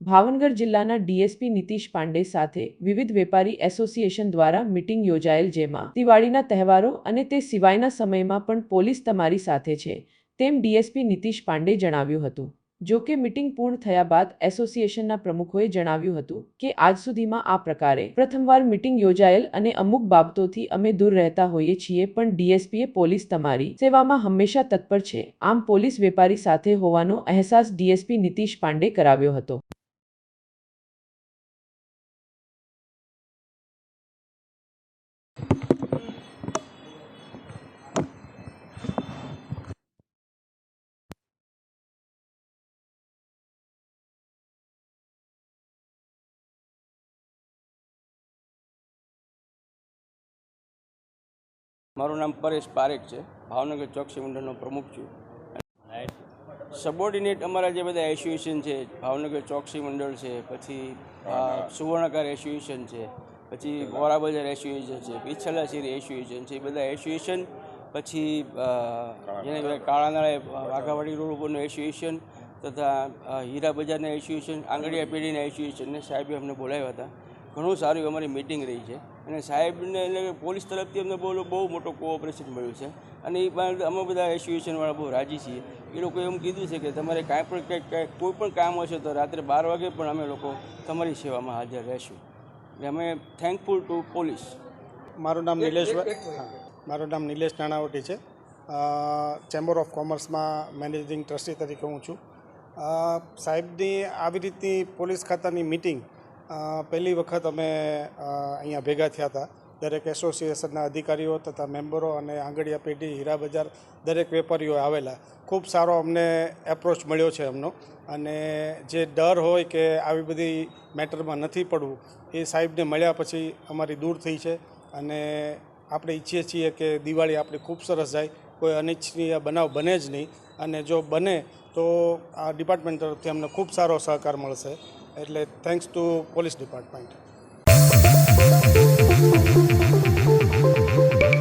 ભાવનગર જિલ્લાના ડીએસપી નીતિશ પાંડે સાથે વિવિધ વેપારી એસોસિએશન દ્વારા મીટિંગ યોજાયેલ, જેમાં દિવાળીના તહેવારો અને તે સિવાયના સમયમાં પણ પોલીસ તમારી સાથે છે તેમ ડીએસપી નીતિશ પાંડે જણાવ્યું હતું। જો કે મીટિંગ પૂર્ણ થયા બાદ એસોસિએશનના પ્રમુખોએ જણાવ્યું હતું કે આજ સુધીમાં આ પ્રકારે પ્રથમવાર મીટિંગ યોજાયેલ અને અમુક બાબતોથી અમે દૂર રહેતા હોઈએ છીએ, પણ ડીએસપીએ પોલીસ તમારી સેવામાં હંમેશા તત્પર છે, આમ પોલીસ વેપારી સાથે હોવાનો અહેસાસ ડીએસપી નીતિશ પાંડે કરાવ્યો હતો। મારું નામ પરેશ પારેખ છે, ભાવનગર ચોકસી મંડળનો પ્રમુખ છું। સબોર્ડિનેટ અમારા જે બધા એસોસિએશન છે, ભાવનગર ચોકસી મંડળ છે, પછી સુવર્ણકાર એસોસિએશન છે, પછી વોરા બજાર એસોસિએશન છે, પિછલા શેરી એસોસિએશન છે, એ બધા એસોસિએશન, પછી જેને કાળાનાળા વાઘાવાડી રોડ ઉપરનું એસોસિએશન તથા હીરા બજારના એસોસિએશન, આંગળીયા પેઢીના એસોસિએશનને સાહેબે અમને બોલાવ્યા હતા। ઘણું સારું અમારી મિટિંગ રહી છે અને સાહેબને એટલે પોલીસ તરફથી અમને બહુ મોટો કોઓપરેશન મળ્યું છે અને એ બાદ અમે બધા એસોસિએશનવાળા બહુ રાજી છીએ। એ લોકોએ એમ કીધું છે કે તમારે કાંઈ પણ કોઈ પણ કામ હશે તો રાત્રે 12 વાગે પણ અમે લોકો તમારી સેવામાં હાજર રહેશું। એટલે અમે થેન્કફુલ ટુ પોલીસ। મારું નામ નિલેશ નાણાવટી છે। ચેમ્બર ઓફ કોમર્સમાં મેનેજિંગ ટ્રસ્ટી તરીકે હું છું। સાહેબની આવી રીતની પોલીસ ખાતાની મિટિંગ પહેલી વખત અમે અહીંયા ભેગા થયા હતા। દરેક એસોસિએશનના અધિકારીઓ તથા મેમ્બરો અને આંગળીયા પેઢી, હીરા બજાર દરેક વેપારીઓ આવેલા। ખૂબ સારો અમને એપ્રોચ મળ્યો છે એમનો, અને જે ડર હોય કે આવી બધી મેટરમાં નથી પડવું એ સાહેબને મળ્યા પછી અમારી દૂર થઈ છે। અને આપણે ઈચ્છીએ છીએ કે દિવાળી આપણી ખૂબ સરસ જાય, કોઈ અનિચ્છનીય બનાવ બને જ નહીં, અને જો બને તો આ ડિપાર્ટમેન્ટ તરફથી અમને ખૂબ સારો સહકાર મળશે। એટલે થેન્ક્સ ટુ પોલીસ ડિપાર્ટમેન્ટ।